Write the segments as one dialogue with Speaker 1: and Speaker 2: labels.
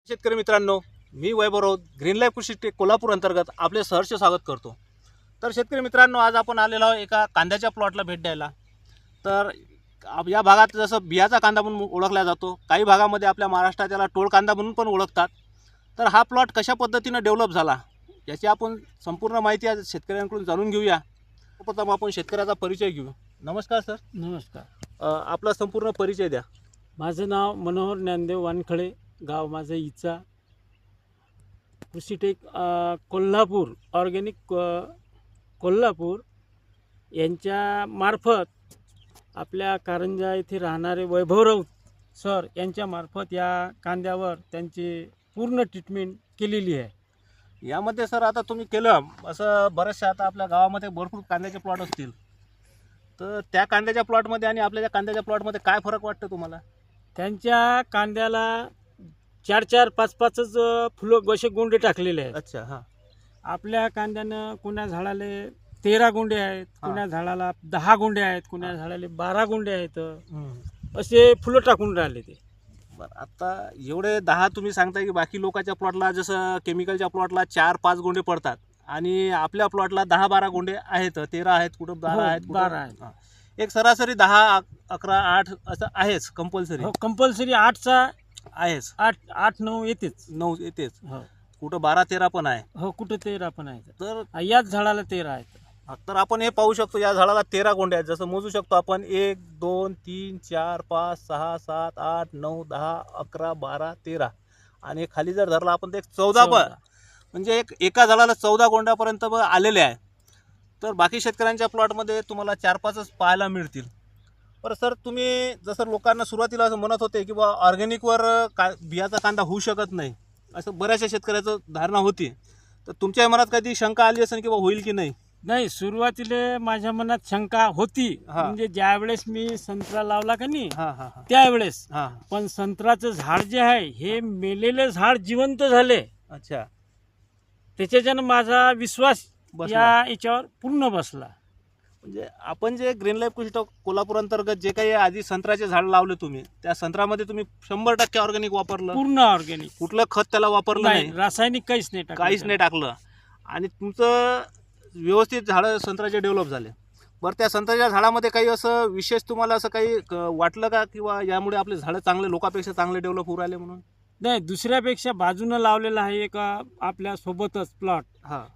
Speaker 1: शेतकरी मित्रांनो, मी Vaibhav Raut green life कृषी टेक कोल्हापूर अंतर्गत आपले सहर्ष स्वागत करतो। तर शेतकरी मित्रांनो, आज आपण आलेलो आहोत एका कांद्याच्या प्लॉटला भेट द्यायला। तर या भागात जसं बियाचा कांदा म्हणून ओळखला जातो, काही भागामध्ये आपल्या महाराष्ट्रात याला टोळ कांदा म्हणून पण ओळखतात। तर हा प्लॉट कशा पद्धतीने डेव्हलप झाला याची आपण संपूर्ण माहिती आज शेतकऱ्यांकडून जाणून घेऊया। प्रथम आपण शेतकऱ्याचा परिचय घेऊ। नमस्कार सर।
Speaker 2: नमस्कार।
Speaker 1: आपला संपूर्ण परिचय द्या।
Speaker 2: माझं नाव मनोहर ज्ञानदेव वानखळे, गाव माझं इचा, कृषीटेक कोल्हापूर ऑर्गॅनिक कोल्हापूर यांच्या मार्फत आपल्या कारंजा येथे राहणारे वैभव राऊत सर यांच्या मार्फत या कांद्यावर त्यांची पूर्ण ट्रीटमेंट केलेली आहे।
Speaker 1: यामध्ये सर आता तुम्ही केलं असं बरेचशा आता आपल्या गावामध्ये भरपूर कांद्याचे प्लॉट असतील, तर त्या कांद्याच्या प्लॉटमध्ये आणि आपल्या कांद्याच्या प्लॉटमध्ये काय फरक वाटतं तुम्हाला?
Speaker 2: त्यांच्या कांद्याला 4-4, 5-5च फुलं असे गोंडे टाकलेले आहेत।
Speaker 1: अच्छा, हां।
Speaker 2: आपल्या कांद्यानं कुण्या झाडाला 13 गोंडे आहेत, कुण्या झाडाला 10 गोंडे आहेत, कुण्या झाडाला 12 गोंडे आहेत, असे फुलं टाकून राहिले ते।
Speaker 1: बरं, आता एवढे 10 तुम्ही सांगताय की बाकी लोकांच्या प्लॉटला जसं केमिकलच्या प्लॉटला 4-5 गोंडे पडतात आणि आपल्या प्लॉटला 10-12 गोंडे आहेत, 13 आहेत, कुठं 12 आहेत,
Speaker 2: 12 आहेत।
Speaker 1: एक सरासरी 10, 11, 8 असं आहेच कंपल्सरी।
Speaker 2: हो, कंपल्सरी 8चा
Speaker 1: आहेच,
Speaker 2: 8-9 येतेच,
Speaker 1: 9 येतेच,
Speaker 2: हो
Speaker 1: कुठं 12-13 पण आहे।
Speaker 2: हो, कुठं 13 पण आहेत।
Speaker 1: तर
Speaker 2: याच झाडाला 13 आहेत।
Speaker 1: तर आपण हे पाहू शकतो, या झाडाला 13 गोंडे आहेत। जसं मोजू शकतो आपण 1, 2, 3, 4, 5, 6, 7, 8, 9, 10, 11, 12, 13 आणि खाली जर धरला आपण ते 14 पण, म्हणजे एका झाडाला 14 गोंड्यापर्यंत आलेले आहे। तर बाकी शेतकऱ्यांच्या प्लॉटमध्ये तुम्हाला 4-5च पाहायला मिळतील। पर सर, तुम्ही जसं लोकांना सुरुवातीला असं म्हणत होते की बा ऑर्गॅनिकवर बियाचा कांदा होऊ शकत नाही, असं बऱ्याचशा शेतकऱ्याचं धारणा होती, तर तुमच्या मनात कधी शंका आली असेल की बा होईल की नाही?
Speaker 2: नाही, सुरुवातीला माझ्या मनात शंका होती, म्हणजे ज्यावेळेस मी संत्रा लावला का नाही त्यावेळेस, पण संत्र्याचं झाड जे आहे हे मेलेले झाड जिवंत झाले।
Speaker 1: अच्छा,
Speaker 2: त्याच्यानं माझा विश्वास याच्यावर पूर्ण बसला।
Speaker 1: म्हणजे आपण जे ग्रीन लाईफ कृषी कोल्हापूर अंतर्गत जे काही आधी संत्र्याचे झाड लावले तुम्ही, त्या संत्र्यामध्ये तुम्ही 100% ऑर्गॅनिक वापरलं,
Speaker 2: पूर्ण ऑर्गॅनिक,
Speaker 1: कुठलं खत त्याला वापरलं नाही,
Speaker 2: रासायनिक काहीच नाही
Speaker 1: टाकलं आणि तुमचं व्यवस्थित झाडं संत्र्याचे डेव्हलप झाले। बरं, त्या संत्र्याच्या झाडामध्ये काही असं विशेष तुम्हाला असं काही वाटलं का किंवा यामुळे आपले झाडं चांगले लोकांपेक्षा चांगले डेव्हलप होऊ राहिले म्हणून?
Speaker 2: नाही, दुसऱ्यापेक्षा बाजूनं लावलेलं आहे एक आपल्या सोबतच प्लॉट,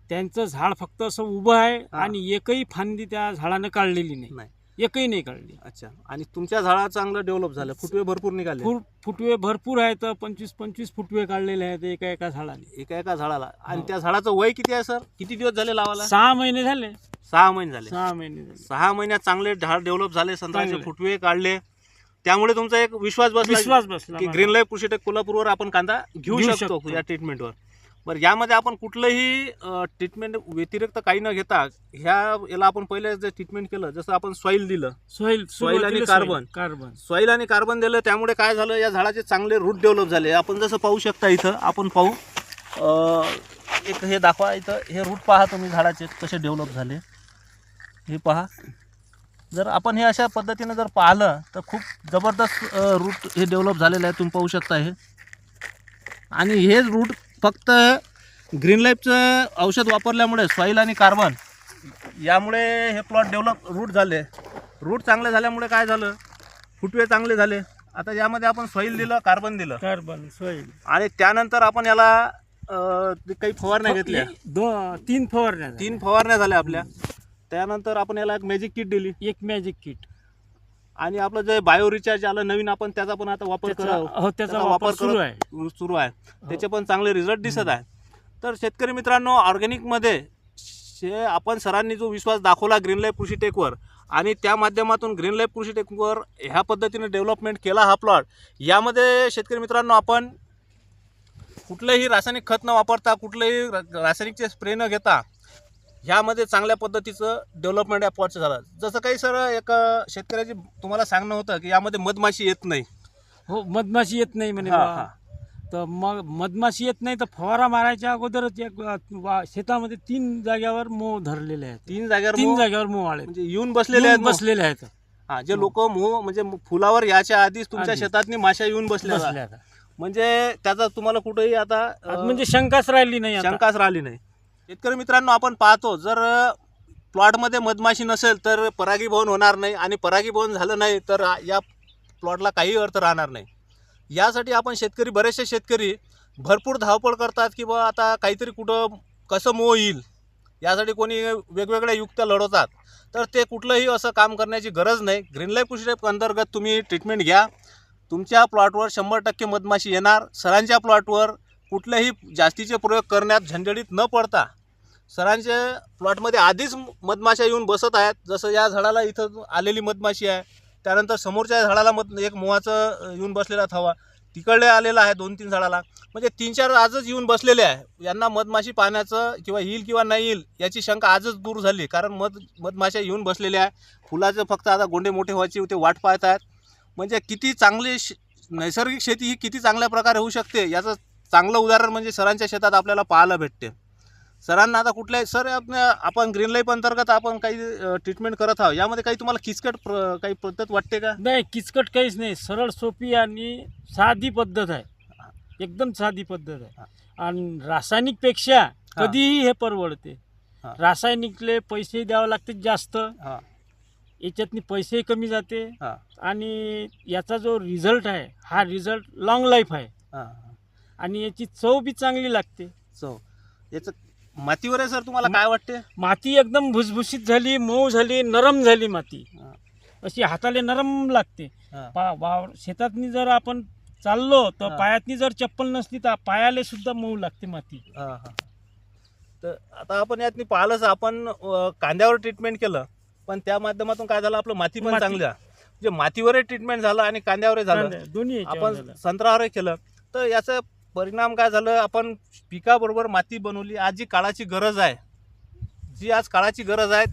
Speaker 2: त्यांचं झाड फक्त असं उभं आहे आणि एकही फांदी त्या झाडानं काढलेली नाही, एकही नाही काढली।
Speaker 1: अच्छा, आणि तुमच्या झाडा चांगलं डेव्हलप झालं, फुटवे भरपूर निघाले?
Speaker 2: फुटवे भरपूर आहेत, 25-25 फुटवे काढलेले आहेत एका झाडाने,
Speaker 1: एका झाडाला। आणि त्या झाडाचं वय किती आहे सर? किती दिवस झाले लावायला?
Speaker 2: 6 महिने झाले।
Speaker 1: 6 महिने झाले।
Speaker 2: 6 महिने झाले।
Speaker 1: 6 महिन्यात चांगले झाड डेव्हलप झाले, संत्र्याचे फुटवे काढले, त्यामुळे तुमचा एक विश्वास बसला की ग्रीन लाईफ कृषी टेक कोल्हापूरवर आपण कांदा घेऊ शकतो या ट्रीटमेंटवर। बरं, यामध्ये आपण कुठलंही ट्रीटमेंट व्यतिरिक्त काही न घेता याला आपण पहिले जे ट्रीटमेंट केलं, जसं आपण सॉईल दिलं, सॉईल आणि सॉईल आणि कार्बन दिलं, त्यामुळे काय झालं, या झाडाचे चांगले रूट डेव्हलप झाले। आपण जसं पाहू शकता, इथं आपण पाहू, एक हे दाखवा, इथं हे रूट पहा तुम्ही झाडाचे कसे डेव्हलप झाले, हे पहा। जर आपण हे अशा पद्धतीने जर पाहिलं तर खूप जबरदस्त रूट हे डेव्हलप झालेलं आहे, तुम्ही पाहू शकता हे। आणि हे रूट फक्त ग्रीन लाईफचं औषध वापरल्यामुळे, सॉईल आणि कार्बन यामुळे हे प्लॉट डेव्हलप रूट झाले। रूट चांगले झाल्यामुळे काय झालं, फुटवे चांगले झाले। आता यामध्ये आपण सॉईल दिलं, कार्बन दिलं,
Speaker 2: सॉईल,
Speaker 1: आणि त्यानंतर आपण याला काही फवारण्या घेतल्या,
Speaker 2: 3
Speaker 1: फवारण्या झाल्या आपल्या। त्यानंतर आपण याला एक मॅजिक किट दिली, आणि आपलं जे बायो रिचार्ज आलं नवीन, आपण त्याचा पण आता वापर सुरू आहे, त्याचे पण चांगले रिझल्ट दिसत आहे। तर शेतकरी मित्रांनो, ऑर्गॅनिकमध्ये आपण सरांनी जो विश्वास दाखवला ग्रीन लाईफ कृषी टेकवर, आणि त्या माध्यमातून ग्रीन लाईफ कृषी टेकवर ह्या पद्धतीने डेव्हलपमेंट केला हा प्लॉट, यामध्ये शेतकरी मित्रांनो आपण कुठलंही रासायनिक खत न वापरता, कुठलंही रासायनिकचे स्प्रे न घेता ह्यामध्ये चांगल्या पद्धतीचं डेव्हलपमेंट या प्लॉटचं झालं। जसं काही सर, एक शेतकऱ्याची तुम्हाला सांगणं होतं की यामध्ये मधमाशी येत नाही।
Speaker 2: हो, मधमाशी येत नाही म्हणे, तर मग मधमाशी येत नाही तर फवारा मारायच्या अगोदरच शेतामध्ये 3 जागेवर मोह धरलेले आहेत,
Speaker 1: 3 जागेवर
Speaker 2: मोह आले,
Speaker 1: म्हणजे येऊन बसलेले आहेत। जे लोक मोह म्हणजे फुलावर याच्या आधीच तुमच्या शेतातनी माश्या येऊन बसल्या, म्हणजे त्याचा तुम्हाला कुठेही आता
Speaker 2: म्हणजे शंकाच राहिली नाही आता.
Speaker 1: शंकाच राहिली नाही. शेतकरी मित्रांनो, आपण पाहतो जर प्लॉटमध्ये मधमाशी नसेल तर परागीभवन होणार नाही, आणि परागीभवन झालं नाही तर या प्लॉटला काही अर्थ राहणार नाही. यासाठी आपण बरेचसे शेतकरी भरपूर धावपळ करतात की बा आता काहीतरी कुठं कसं मोह येईल, यासाठी कोणी वेगवेगळ्या युक्त्या लढवतात. तर ते कुठलंही असं काम करण्याची गरज नाही. ग्रीन लाईफ कृषी टेप अंतर्गत तुम्ही ट्रीटमेंट घ्या. तुमच्या प्लॉटवर 100% मधमाशी येणार. सरांच्या प्लॉटवर कुठलेही जास्तीचे प्रयोग करण्यात झंझटीत न पडता, सरांच्या प्लॉटमध्ये आधीच मधमाशा येऊन बसत आहेत. जसं या झाडाला इथं आलेली मधमाशी आहे, त्यानंतर समोरच्या झाडाला एक मोहाचं येऊन बसलेला थवा तिकडे आलेला आहे, 2-3 झाडाला, म्हणजे 3-4 आजच येऊन बसलेले आहे. यांना मधमाशी पाहण्याचं किंवा येईल किंवा नाही येईल याची शंका आजच दूर झाली, कारण मधमाशा येऊन बसलेल्या आहे. फुलाचं फक्त आता गोंडे मोठे व्हायची ते वाट पाहत आहेत. म्हणजे किती चांगली नैसर्गिक शेती ही किती चांगल्या प्रकारे होऊ शकते याचं चांगलं उदाहरण म्हणजे सरांच्या शेतात आपल्याला पाहायला भेटते. सरांना आता कुठल्याही सर आपण ग्रीन लाईफ अंतर्गत आपण काही ट्रीटमेंट करत आहोत, यामध्ये काही तुम्हाला किचकट काही पद्धत वाटते का?
Speaker 2: नाही, किचकट काहीच नाही. सरळ सोपी आणि साधी पद्धत आहे, एकदम साधी पद्धत आहे. आणि रासायनिकपेक्षा कधीही हे परवडते. रासायनिकले पैसे द्यावे लागते जास्त, याच्यातनी पैसेही कमी जाते, आणि याचा जो रिझल्ट आहे हा रिझल्ट लॉंग लाईफ आहे, आणि याची चव बी चांगली लागते.
Speaker 1: चव याचं मातीवर आहे सर, तुम्हाला काय वाटते?
Speaker 2: माती एकदम भुसभुशीत झाली, मऊ झाली, नरम झाली माती, अशी हाताला नरम लागते. शेतातनी जर आपण चाललो तर पायातनी जर चप्पल नसली तर पायाला सुद्धा मऊ लागते माती.
Speaker 1: तर आता आपण यातनी पाहिलंच, आपण कांद्यावर ट्रीटमेंट केलं, पण त्या माध्यमातून काय झालं, आपलं माती पण चांगली आहे. म्हणजे मातीवरही ट्रीटमेंट झालं आणि कांद्यावरही झालं,
Speaker 2: दोन्ही
Speaker 1: आपण संत्र्यावरही केलं. तर याचं परिणाम काय झालं, आपण पिकाबरोबर माती बनवली. आज जी काळाची गरज आहे,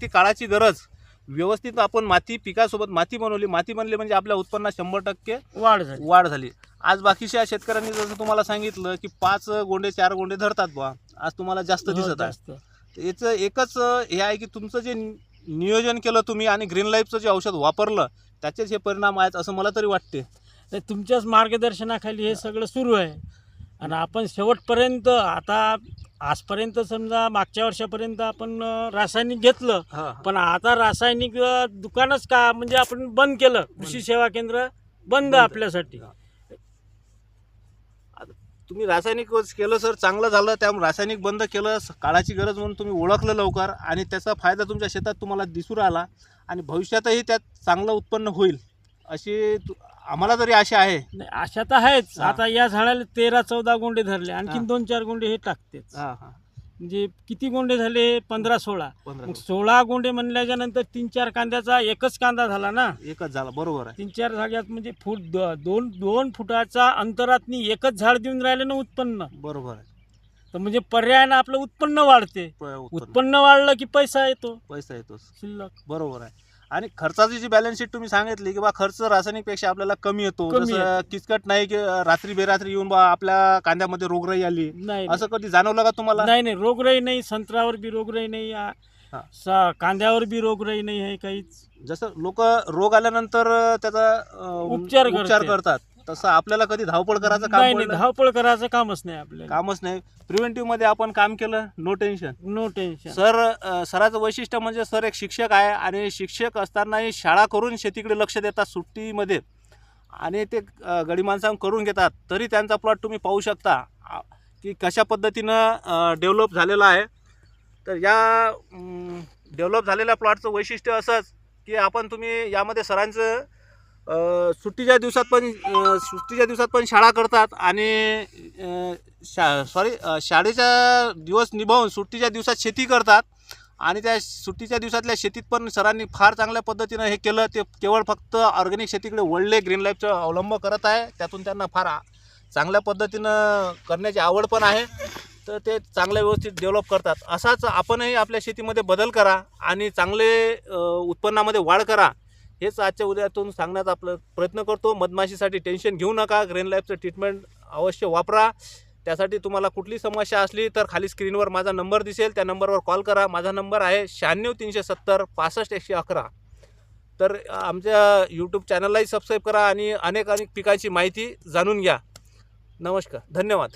Speaker 1: ती काळाची गरज व्यवस्थित आपण माती पिकासोबत माती बनवली. माती बनली म्हणजे आपल्या उत्पन्नात 100% वाढ झाली. आज बाकीच्या शेतकऱ्यांनी जसं तुम्हाला सांगितलं की 5 गोंडे 4 गोंडे धरतात बा, आज तुम्हाला जास्त दिसत आहे. याचं एकच हे आहे की तुमचं जे नियोजन केलं तुम्ही आणि ग्रीन लाईफचं जे औषध वापरलं त्याचेच हे परिणाम आहेत असं मला तरी वाटते.
Speaker 2: तुमच्याच मार्गदर्शनाखाली हे सगळं सुरू आहे. आणि आपण शेवटपर्यंत आता आजपर्यंत समजा मागच्या वर्षापर्यंत आपण रासायनिक घेतलं, पण आता रासायनिक दुकानच का म्हणजे आपण बंद केलं. कृषी सेवा केंद्र बंद आपल्यासाठी.
Speaker 1: तुम्ही रासायनिक केलं सर, चांगलं झालं. त्यामुळे रासायनिक बंद केलं, काळाची गरज म्हणून तुम्ही ओळखलं लवकर, आणि त्याचा फायदा तुमच्या शेतात तुम्हाला दिसून आला, आणि भविष्यातही त्यात चांगलं उत्पन्न होईल अशी आम्हाला तरी आशा आहे.
Speaker 2: नाही, आशा तर आहेच. आता या झाडाला 13-14 गोंडे धरले, आणखीन 2-4 गोंडे हे टाकतेच. म्हणजे किती गोंडे झाले? 15-16. मग 16 गोंडे म्हणल्याच्या नंतर 3-4 कांद्याचा एकच कांदा झाला ना.
Speaker 1: एकच झाला, बरोबर आहे.
Speaker 2: 3-4 झाडात म्हणजे फूट 2 फुटाचा अंतरातनी एकच झाड देऊन राहिलं ना उत्पन्न.
Speaker 1: बरोबर आहे.
Speaker 2: तर म्हणजे पर्यायानं आपलं उत्पन्न वाढते. उत्पन्न वाढलं की पैसा येतो शिल्लक.
Speaker 1: बरोबर आहे. आणि खर्चाची जी बॅलन्स शीट तुम्ही सांगितली की बा खर्च रासायनिकपेक्षा आपल्याला कमी येतो, जसं किचकट नाही की रात्री बेरात्री येऊन बा आपल्या कांद्यामध्ये रोगराई आली, असं कधी जाणवलं का तुम्हाला?
Speaker 2: नाही, रोगराई नाही. संत्र्यावर बी रोगराई नाही, कांद्यावर बी रोगराई नाही आहे काहीच.
Speaker 1: जसं लोक रोग आल्यानंतर त्याचा उपचार करतात, तसं आपल्याला कधी धावपळ करायचं काम
Speaker 2: नाही. धावपळ करायचं कामच नाही आपल्याला. प्रिव्हेंटिव्ह मध्ये आपण काम केलं, नो टेन्शन.
Speaker 1: सराचं वैशिष्ट्य म्हणजे सर एक शिक्षक आहे, आणि शिक्षक असतानाही शाळा करून शेतीकडे लक्ष देतात सुट्टीमध्ये, आणि ते गडी माणसां करून घेतात. तरी त्यांचा प्लॉट तुम्ही पाहू शकता की कशा पद्धतीनं डेव्हलप झालेला आहे. तर या डेव्हलप झालेल्या प्लॉटचं वैशिष्ट्य असंच की तुम्ही यामध्ये सरांचं सुट्टीच्या दिवसात पण शाळा करतात, आणि शाळेचा दिवस निभावून सुट्टीच्या दिवसात शेती करतात, आणि त्या सुट्टीच्या दिवसातल्या शेतीत पण सरांनी फार चांगल्या पद्धतीनं हे केलं. ते केवळ फक्त ऑर्गॅनिक शेतीकडे वळले, ग्रीन लाईफचा अवलंब करत आहे. त्यातून त्यांना फार चांगल्या पद्धतीनं करण्याची आवड पण आहे. तर ते चांगल्या व्यवस्थित डेव्हलप करतात. असाच आपणही आपल्या शेतीमध्ये बदल करा आणि चांगले उत्पन्नामध्ये वाढ करा, हेच आजच्या उद्यातून सांगण्याचा आपला प्रयत्न करतो. मधमाशीसाठी टेन्शन घेऊ नका, ग्रीन लाईफचं ट्रीटमेंट अवश्य वापरा. त्यासाठी तुम्हाला कुठली समस्या असली तर खाली स्क्रीनवर माझा नंबर दिसेल, त्या नंबरवर कॉल करा. माझा नंबर आहे 96 370 65 111. तर आमच्या यूट्यूब चॅनललाही सबस्क्राईब करा आणि अनेक पिकांची माहिती जाणून घ्या. नमस्कार, धन्यवाद.